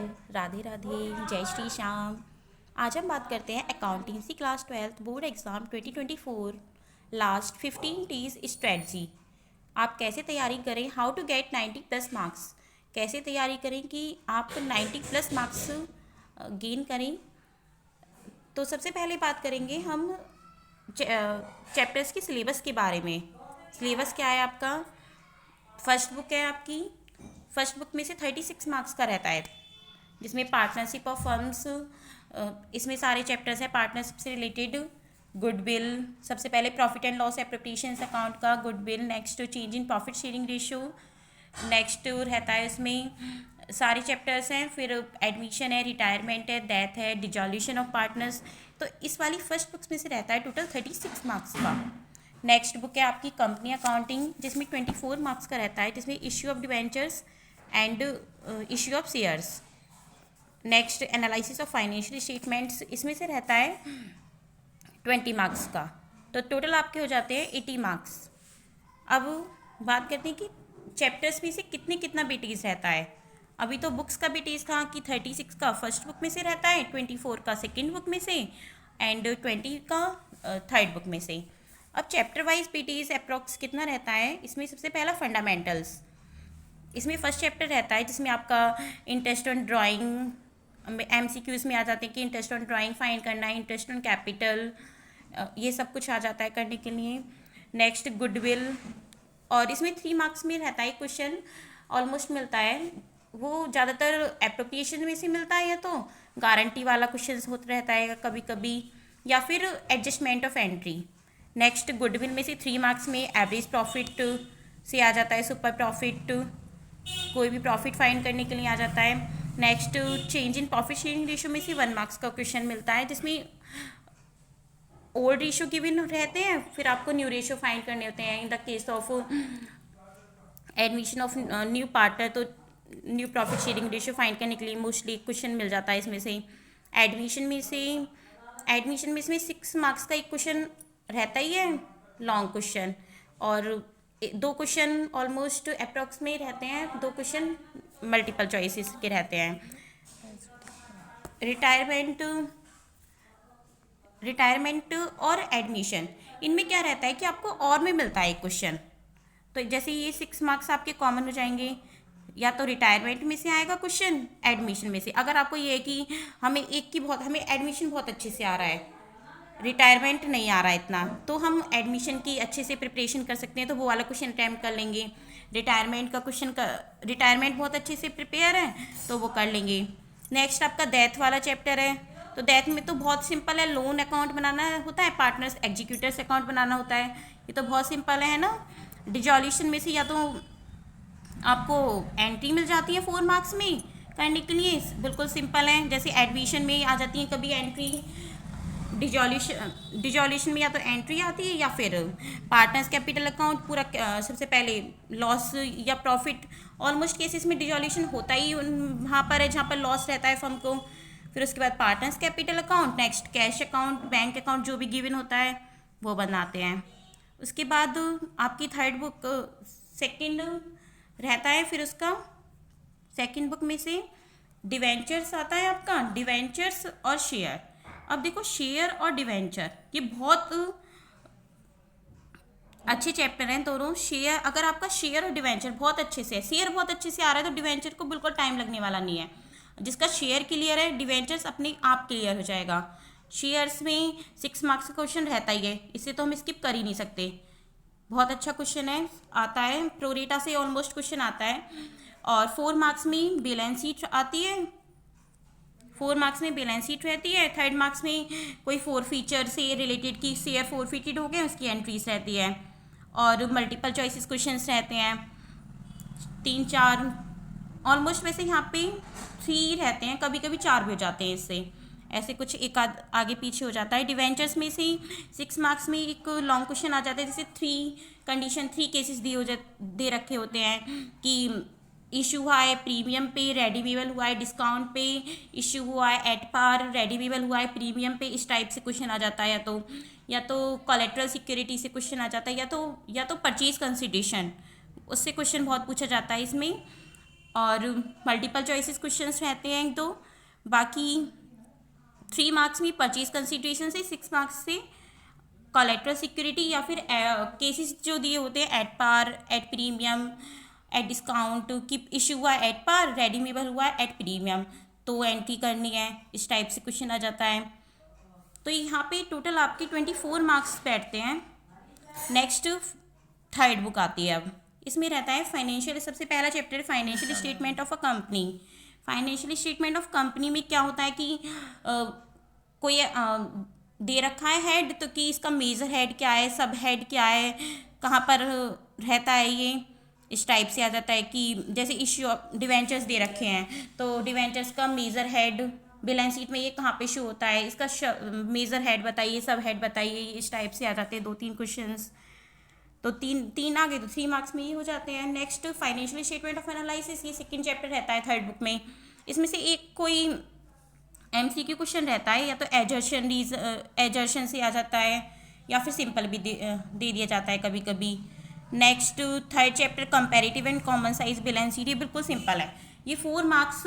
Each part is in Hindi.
राधे राधे, जय श्री श्याम। आज हम बात करते हैं accountancy class 12th board exam 2024 last 15 days strategy. आप कैसे तैयारी करें, how to get 90 plus marks, कैसे तैयारी करें कि आप 90 प्लस मार्क्स गेन करें। तो सबसे पहले बात करेंगे हम चैप्टर्स की सिलेबस के बारे में। सिलेबस क्या है आपका? फर्स्ट बुक है आपकी। फर्स्ट बुक में से 36 मार्क्स का रहता है, जिसमें पार्टनरशिप ऑफ फर्म्स, इसमें सारे चैप्टर्स हैं पार्टनरशिप से रिलेटेड। गुडविल, सबसे पहले profit and loss appropriations account का goodwill. Next change in profit sharing ratio. Next रहता है इसमें सारे चैप्टर्स हैं। फिर एडमिशन है, रिटायरमेंट है, डेथ है, डिजोल्यूशन ऑफ पार्टनर्स। तो इस वाली फर्स्ट बुक्स में से रहता है टोटल 36 मार्क्स का। नेक्स्ट बुक है आपकी कंपनी अकाउंटिंग, जिसमें 24 मार्क्स का रहता है, जिसमें issue of debentures and issue of shares. Next analysis of financial statements, इसमें से रहता है 20 मार्क्स का। तो टोटल आपके हो जाते हैं 80 मार्क्स। अब बात करते हैं कि चैप्टर्स में से कितना बीटीज रहता है। अभी तो बुक्स का बीटीज था कि 36 का फर्स्ट बुक में से रहता है, 24 का सेकेंड बुक में से एंड 20 का थर्ड बुक में से। अब चैप्टर वाइज बीटीज अप्रॉक्स कितना रहता है। इसमें सबसे पहला फंडामेंटल्स, इसमें फर्स्ट चैप्टर रहता है, जिसमें आपका इंटरेस्ट ऑन ड्राइंग, MCQs में आ जाते हैं कि इंटरेस्ट ऑन ड्राइंग फाइंड करना है, इंटरेस्ट ऑन कैपिटल, ये सब कुछ आ जाता है करने के लिए। नेक्स्ट गुडविल, और इसमें 3 मार्क्स में रहता है क्वेश्चन, ऑलमोस्ट मिलता है। वो ज़्यादातर एप्रोप्रिएशन में से मिलता है, या तो गारंटी वाला क्वेश्चन होता रहता है कभी कभी, या फिर adjustment of entry. Next goodwill में से 3 मार्क्स में एवरेज प्रॉफिट से आ जाता है, सुपर प्रॉफिट, कोई भी प्रॉफिट फाइंड करने के लिए आ जाता है। Next change in profit sharing ratio में से 1 मार्क्स का क्वेश्चन मिलता है, जिसमें ओल्ड रेशियो गिवन रहते हैं, फिर आपको न्यू रेशियो फाइंड करने होते हैं। In the case of admission of new partner, तो new profit sharing ratio find करने के लिए मोस्टली क्वेश्चन मिल जाता है इसमें से। एडमिशन में इसमें 6 मार्क्स का एक क्वेश्चन रहता ही है, लॉन्ग क्वेश्चन, और 2 क्वेश्चन ऑलमोस्ट अप्रॉक्स में रहते हैं, 2 क्वेश्चन मल्टीपल चॉइसेस के रहते हैं। रिटायरमेंट और एडमिशन, इनमें क्या रहता है कि आपको और में मिलता है एक क्वेश्चन। तो जैसे ये 6 मार्क्स आपके कॉमन हो जाएंगे, या तो रिटायरमेंट में से आएगा क्वेश्चन, एडमिशन में से। अगर आपको ये है कि हमें एडमिशन बहुत अच्छे से आ रहा है, रिटायरमेंट नहीं आ रहा है इतना, तो हम एडमिशन की अच्छे से प्रिपरेशन कर सकते हैं, तो वो वाला क्वेश्चन अटैम्प्ट कर लेंगे। रिटायरमेंट बहुत अच्छे से प्रिपेयर है तो वो कर लेंगे। नेक्स्ट आपका डेथ वाला चैप्टर है, तो डेथ में तो बहुत सिंपल है, लोन अकाउंट बनाना होता है, पार्टनर्स एग्जीक्यूटर्स अकाउंट बनाना होता है, ये तो बहुत सिंपल है ना। डिजोल्यूशन में से या तो आपको एंट्री मिल जाती है 4 मार्क्स में करने के लिए, बिल्कुल सिंपल है। जैसे एडमिशन में आ जाती है कभी एंट्री, डिजोल्यूशन में या तो एंट्री आती है, या फिर पार्टनर्स कैपिटल अकाउंट पूरा सबसे पहले लॉस या प्रॉफिट। ऑलमोस्ट केसेस में डिजोल्यूशन होता ही वहाँ पर है जहाँ पर लॉस रहता है फर्म को। फिर उसके बाद partners capital account, next cash account, bank account जो भी गिवन होता है वो बनाते हैं। उसके बाद आपकी थर्ड बुक सेकेंड रहता है, फिर उसका सेकेंड बुक में से डिवेंचर्स आता है आपका, डिवेंचर्स और शेयर। अब देखो, शेयर और डिवेंचर ये बहुत अच्छे चैप्टर हैं दोनों। शेयर, अगर आपका शेयर और डिवेंचर बहुत अच्छे से है, शेयर बहुत अच्छे से आ रहा है तो डिवेंचर को बिल्कुल टाइम लगने वाला नहीं है। जिसका शेयर क्लियर है, डिवेंचर्स अपने आप क्लियर हो जाएगा। शेयर्स में 6 मार्क्स का क्वेश्चन रहता ही है, इसे तो हम स्किप कर ही नहीं सकते, बहुत अच्छा क्वेश्चन है, आता है प्रोरेटा से ऑलमोस्ट क्वेश्चन आता है। और 4 मार्क्स में बैलेंस शीट आती है, 4 मार्क्स में बैलेंस शीट रहती है। थर्ड मार्क्स में कोई 4 फीचर से रिलेटेड की शेयर फोरफिटेड हो गए उसकी एंट्रीज रहती है। और मल्टीपल चॉइसेस क्वेश्चंस रहते हैं 3-4, ऑलमोस्ट वैसे यहाँ पे 3 रहते हैं, कभी कभी 4 भी हो जाते हैं, इससे ऐसे कुछ एक आध आगे पीछे हो जाता है। डिवेंचर्स में से 6 मार्क्स में एक लॉन्ग क्वेश्चन आ जाता है, जैसे 3 केसेस दे रखे होते हैं कि इशू हुआ है प्रीमियम पे, रेडीमेबल हुआ है डिस्काउंट पे, इशू हुआ है एट पार, रेडीमेबल हुआ है प्रीमियम पे। इस टाइप से क्वेश्चन आ जाता है, या तो कोलेट्रल सिक्योरिटी से क्वेश्चन आ जाता है, या तो परचेज कंसिडरेशन, उससे क्वेश्चन बहुत पूछा जाता है इसमें। और मल्टीपल चॉइसेस क्वेश्चंस रहते हैं 1-2। बाकी 3 मार्क्स में परचेज कंसिडरेशन से, 6 मार्क्स से कोलेटरल सिक्योरिटी या फिर केसेस जो दिए होते हैं at par, at premium, at discount, कि इशू हुआ एट पार, रेडीमेबल हुआ एट प्रीमियम, तो एंट्री करनी है, इस टाइप से क्वेश्चन आ जाता है। तो यहाँ पे टोटल आपके 24 मार्क्स बैठते हैं। नेक्स्ट थर्ड बुक आती है। अब इसमें रहता है फाइनेंशियल, सबसे पहला chapter financial statement of a company. Financial statement of company में क्या होता है कि कोई दे रखा है हेड, तो कि इसका मेजर हेड क्या है, सब हेड क्या है, कहाँ पर रहता है, ये इस टाइप से आ जाता है। कि जैसे इश्यू डिवेंचर्स दे रखे हैं, तो डिवेंचर्स का मेजर हेड बैलेंस शीट में ये कहाँ पे शो होता है, इसका मेजर हेड बताइए, सब हेड बताइए, इस टाइप से आ जाते हैं 2-3 क्वेश्चंस। तो तीन आ गए, तो 3 मार्क्स में ये हो जाते हैं। Next financial statement of analysis, ये सेकंड चैप्टर रहता है थर्ड बुक में। इसमें से एक कोई एमसीक्यू क्वेश्चन रहता है, या तो एजर्शन से आ जाता है, या फिर सिंपल भी दे दिया जाता है कभी कभी। Next third chapter comparative and common size balance sheet, ये बिल्कुल सिंपल है। ये 4 मार्क्स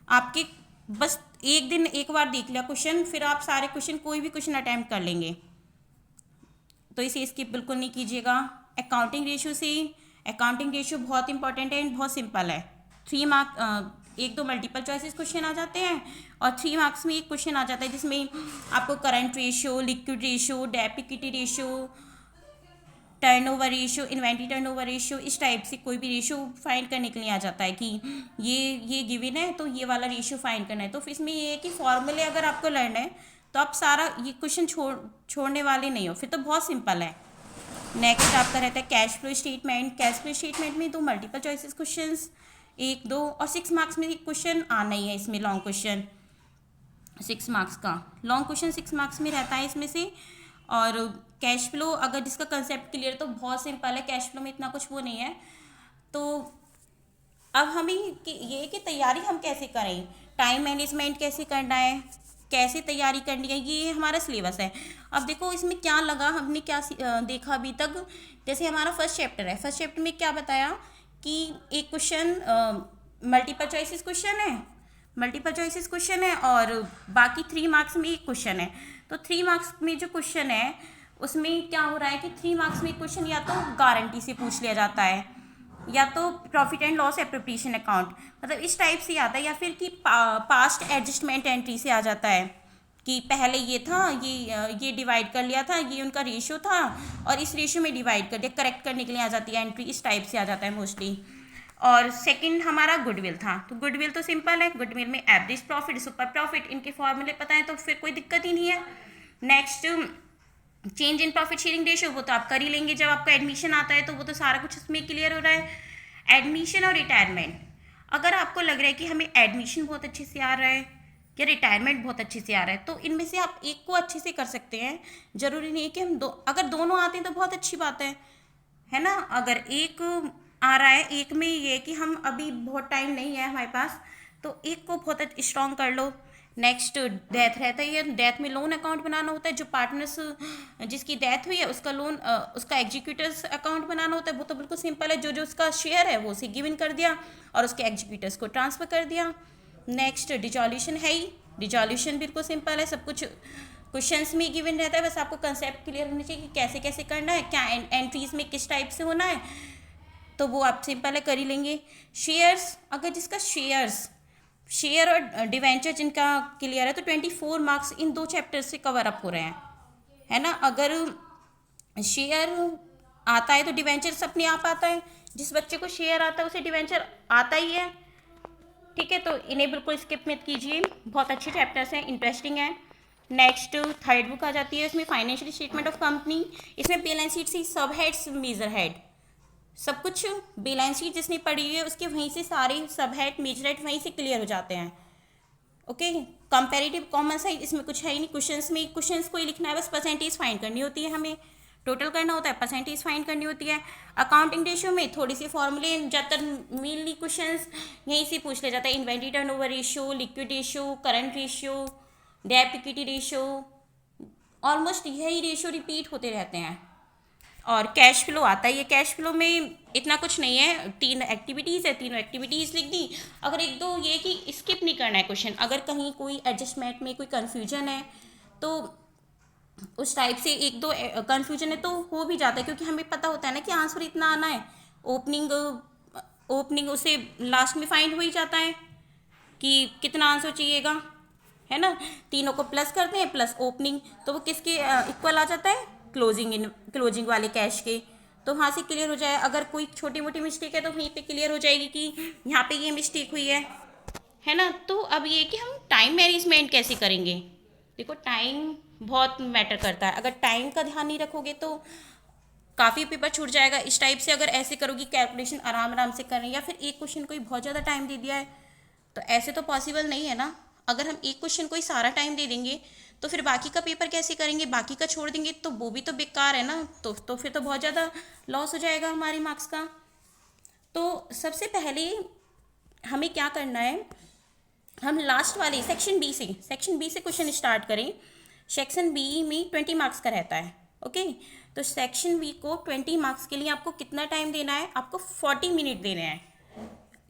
आपके, बस एक दिन एक बार देख लिया क्वेश्चन, फिर आप सारे क्वेश्चन, कोई भी क्वेश्चन अटैम्प्ट कर लेंगे, तो इसे स्किप बिल्कुल नहीं कीजिएगा। अकाउंटिंग रेशियो से, अकाउंटिंग रेशियो बहुत इंपॉर्टेंट है एंड बहुत सिंपल है। 3 मार्क, 1-2 मल्टीपल चॉइसेस क्वेश्चन आ जाते हैं, और 3 मार्क्स में एक क्वेश्चन आ जाता है जिसमें आपको current ratio, liquid ratio, debt equity ratio, turnover ratio, inventory turnover ratio, इस टाइप से कोई भी रेशियो फाइंड करने के लिए आ जाता है कि ये गिवन है तो ये वाला रेशियो फाइंड करना है। तो फिर इसमें ये है कि फॉर्मूले अगर आपको लर्न है तो आप सारा ये क्वेश्चन छोड़ने वाले नहीं हो, फिर तो बहुत सिंपल है। नेक्स्ट आपका रहता है cash flow statement. Cash flow statement में 2 मल्टीपल चॉइसेस क्वेश्चन, 1-2 और 6 मार्क्स में एक क्वेश्चन आना ही है इसमें, लॉन्ग क्वेश्चन 6 मार्क्स का। लॉन्ग क्वेश्चन 6 मार्क्स में रहता है इसमें से। और कैश फ्लो, अगर जिसका कंसेप्ट क्लियर है तो बहुत सिंपल है, कैश फ्लो में इतना कुछ वो नहीं है। तो अब हमें ये कि तैयारी हम कैसे करें, टाइम मैनेजमेंट कैसे करना है, कैसे तैयारी करनी है, ये हमारा सिलेबस है। अब देखो इसमें क्या लगा, हमने क्या देखा अभी तक। जैसे हमारा फर्स्ट चैप्टर है, फर्स्ट चैप्टर में क्या बताया कि एक क्वेश्चन मल्टीपल चॉइसेस क्वेश्चन है, मल्टीपल चॉइसेस क्वेश्चन है, और बाकी 3 मार्क्स में एक क्वेश्चन है। तो 3 मार्क्स में जो क्वेश्चन है उसमें क्या हो रहा है कि 3 मार्क्स में क्वेश्चन या तो गारंटी से पूछ लिया जाता है, या तो profit and loss appropriation account, मतलब इस टाइप से आता है, या फिर कि पास्ट एडजस्टमेंट एंट्री से आ जाता है कि पहले ये था, ये डिवाइड कर लिया था, ये उनका रेशियो था और इस रेशियो में डिवाइड कर दिया, करेक्ट करने के लिए आ जाती है एंट्री, इस टाइप से आ जाता है मोस्टली। और सेकंड हमारा गुडविल था, तो गुडविल तो सिंपल है, गुडविल में एवरेज प्रॉफिट, सुपर प्रॉफिट, इनके फॉर्मूले पता है तो फिर कोई दिक्कत ही नहीं है। Next change in profit sharing ratio, वो तो आप कर ही लेंगे, जब आपका एडमिशन आता है तो वो तो सारा कुछ उसमें क्लियर हो रहा है। एडमिशन और रिटायरमेंट, अगर आपको लग रहा है कि हमें एडमिशन बहुत अच्छे से आ रहा है या रिटायरमेंट बहुत अच्छे से आ रहा है, तो इनमें से आप एक को अच्छे से कर सकते हैं, जरूरी नहीं है कि हम अगर दोनों आते हैं तो बहुत अच्छी बात है ना। अगर एक आ रहा है, एक में ये है कि हम अभी बहुत टाइम नहीं है हमारे पास, तो एक को बहुत स्ट्रॉन्ग कर लो। नेक्स्ट डेथ रहता है, डेथ में लोन अकाउंट बनाना होता है, जो पार्टनर्स जिसकी डेथ हुई है उसका लोन, उसका एग्जीक्यूटर्स अकाउंट बनाना होता है, वो तो बिल्कुल सिंपल है, जो जो उसका शेयर है वो उसे गिवन कर दिया और उसके एग्जीक्यूटर्स को ट्रांसफ़र कर दिया। नेक्स्ट डिजोल्यूशन है ही, डिजोल्यूशन बिल्कुल सिंपल है, सब कुछ क्वेश्चंस में गिवन रहता है, बस आपको कंसेप्ट क्लियर होना चाहिए कि कैसे कैसे करना है, क्या एंट्रीज में किस टाइप से होना है, तो वो आप सिंपल है कर ही लेंगे। शेयर्स, अगर जिसका शेयर और डिवेंचर जिनका क्लियर है तो 24 मार्क्स इन 2 चैप्टर से कवर अप हो रहे हैं, है ना। अगर शेयर आता है तो डिवेंचर अपने आप आता है, जिस बच्चे को शेयर आता है उसे डिवेंचर आता ही है, ठीक है। तो इन्हें बिल्कुल स्किप मत कीजिए, बहुत अच्छे चैप्टर्स हैं, इंटरेस्टिंग है। नेक्स्ट थर्ड बुक आ जाती है, इसमें फाइनेंशियल स्टेटमेंट ऑफ कंपनी, इसमें बैलेंस शीट से सब हेड्स, मेजर हेड, सब कुछ बैलेंस शीट जिसने पढ़ी हुई है उसके वहीं से सारे सब हेड, मेजर हेड वहीं से क्लियर हो जाते हैं। ओके, कंपैरेटिव कॉमन साइज, इसमें कुछ है ही नहीं, क्वेश्चंस को ही लिखना है, बस परसेंटेज फाइंड करनी होती है, हमें टोटल करना होता है, परसेंटेज फाइंड करनी होती है। अकाउंटिंग रेशियो में थोड़ी सी फॉर्मूले, ज़्यादातर मेनली क्वेश्चंस यहीं से पूछ लिया जाता है, inventory turnover ratio, liquid ratio, current ratio, debt equity ratio, almost यही रेशियो रिपीट होते रहते हैं। और कैश फ्लो आता है, ये कैश फ्लो में इतना कुछ नहीं है, 3 एक्टिविटीज़ है, तीनों एक्टिविटीज़ लिख दी। अगर एक दो ये कि स्किप नहीं करना है क्वेश्चन, अगर कहीं कोई एडजस्टमेंट में कोई कन्फ्यूजन है तो उस टाइप से एक दो कन्फ्यूजन है तो हो भी जाता है, क्योंकि हमें पता होता है ना कि आंसर इतना आना है। ओपनिंग ओपनिंग उसे लास्ट में फाइंड हो ही जाता है कि कितना आंसर चाहिएगा, है ना। तीनों को प्लस करते हैं, प्लस ओपनिंग, तो वो किसके इक्वल आ जाता है, क्लोजिंग वाले कैश के। तो वहाँ से क्लियर हो जाए। अगर कोई छोटी मोटी मिस्टेक है तो वहीं पे क्लियर हो जाएगी कि यहाँ पे ये मिस्टेक हुई है ना। तो अब ये कि हम टाइम मैनेजमेंट कैसे करेंगे। देखो टाइम बहुत मैटर करता है, अगर टाइम का ध्यान नहीं रखोगे तो काफ़ी पेपर छूट जाएगा। इस टाइप से अगर ऐसे करोगी, कैलकुलेशन आराम आराम से करें, या फिर एक क्वेश्चन को ही बहुत ज़्यादा टाइम दे दिया है, तो ऐसे तो पॉसिबल नहीं है ना। अगर हम एक क्वेश्चन को ही सारा टाइम दे देंगे तो फिर बाकी का पेपर कैसे करेंगे, बाकी का छोड़ देंगे तो वो भी तो बेकार है ना। तो फिर तो बहुत ज़्यादा लॉस हो जाएगा हमारे मार्क्स का। तो सबसे पहले हमें क्या करना है, हम लास्ट वाले सेक्शन बी से क्वेश्चन स्टार्ट करें। सेक्शन बी में 20 मार्क्स का रहता है। ओके, तो सेक्शन बी को 20 मार्क्स के लिए आपको कितना टाइम देना है, आपको 40 मिनट देने हैं।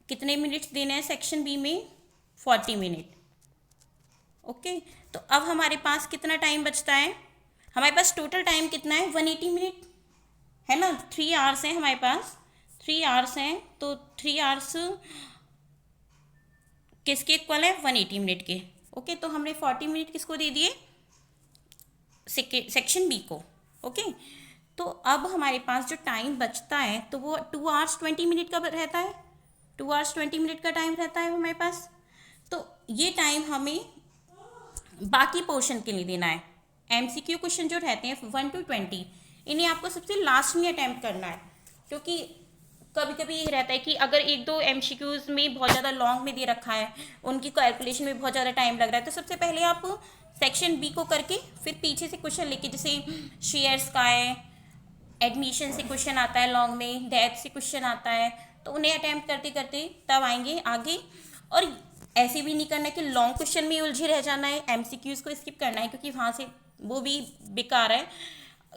कितने मिनट्स देने हैं सेक्शन बी में, 40 मिनट। ओके, तो अब हमारे पास कितना टाइम बचता है, हमारे पास टोटल टाइम कितना है, 180 मिनट है ना। 3 आवर्स हैं हमारे पास, 3 आवर्स हैं, तो 3 आवर्स किसके इक्वल है, 180 मिनट के। ओके, तो हमने 40 मिनट किसको दे दिए, सेक्शन बी को। ओके, तो अब हमारे पास जो टाइम बचता है तो वो 2 आवर्स 20 मिनट का रहता है, 2 आवर्स 20 मिनट का टाइम रहता है हमारे पास। तो ये टाइम हमें बाकी पोर्शन के लिए देना है। एमसीक्यू क्वेश्चन जो रहते हैं 1 to 20, इन्हें आपको सबसे लास्ट में अटैम्प्ट करना है, क्योंकि कभी कभी ये रहता है कि अगर एक दो एमसीक्यूज में बहुत ज़्यादा लॉन्ग में दे रखा है, उनकी कैलकुलेशन में बहुत ज़्यादा टाइम लग रहा है, तो सबसे पहले आप सेक्शन बी को करके फिर पीछे से क्वेश्चन लेके, जैसे शेयर्स का है, एडमिशन से क्वेश्चन आता है लॉन्ग में, डेथ से क्वेश्चन आता है, तो उन्हें अटैम्प्ट करते करते तब आएंगे आगे। और ऐसे भी नहीं करना है कि लॉन्ग क्वेश्चन में उलझे रह जाना है, एमसीक्यूज को स्किप करना है, क्योंकि वहाँ से वो भी बेकार है।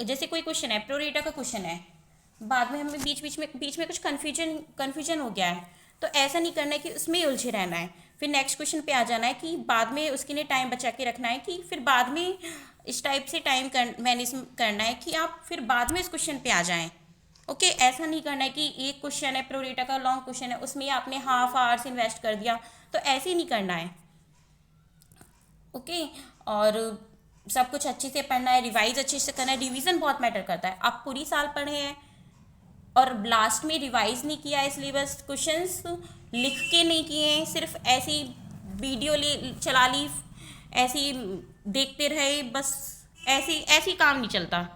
जैसे कोई क्वेश्चन है, प्रोरेटा का क्वेश्चन है, बाद में हमें बीच में कुछ कन्फ्यूजन हो गया है, तो ऐसा नहीं करना है कि उसमें ही उलझे रहना है, फिर नेक्स्ट क्वेश्चन पे आ जाना है कि बाद में उसके लिए टाइम बचा के रखना है, कि फिर बाद में इस टाइप से टाइम मैनेज करना है कि आप फिर बाद में इस क्वेश्चन पे आ जाएं। ओके, ऐसा नहीं करना है कि एक क्वेश्चन है प्रोरेटा का, लॉन्ग क्वेश्चन है, उसमें आपने हाफ आवर्स इन्वेस्ट कर दिया, तो ऐसे ही नहीं करना है। ओके, और सब कुछ अच्छे से पढ़ना है, रिवाइज अच्छे से करना है। रिवीजन बहुत मैटर करता है। आप पूरी साल पढ़े हैं और लास्ट में रिवाइज नहीं किया है, इसलिए बस क्वेश्चंस लिख के नहीं किए हैं, सिर्फ ऐसी वीडियो चला ली, ऐसी देखते रहे बस, ऐसी काम नहीं चलता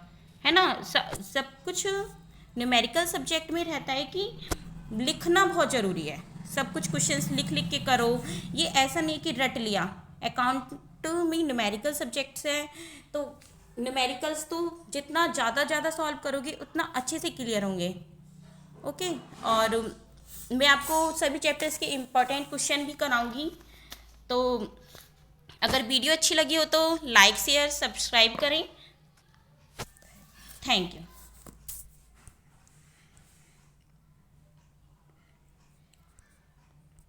है ना। सब कुछ न्यूमेरिकल सब्जेक्ट में रहता है कि लिखना बहुत ज़रूरी है, सब कुछ क्वेश्चंस लिख लिख के करो। ये ऐसा नहीं कि रट लिया। अकाउंट में न्यूमेरिकल सब्जेक्ट्स है, तो न्यूमेरिकल्स तो जितना ज़्यादा सॉल्व करोगे उतना अच्छे से क्लियर होंगे। ओके, और मैं आपको सभी चैप्टर्स के इम्पोर्टेंट क्वेश्चन भी कराऊंगी। तो अगर वीडियो अच्छी लगी हो तो लाइक शेयर सब्सक्राइब करें। Thank you.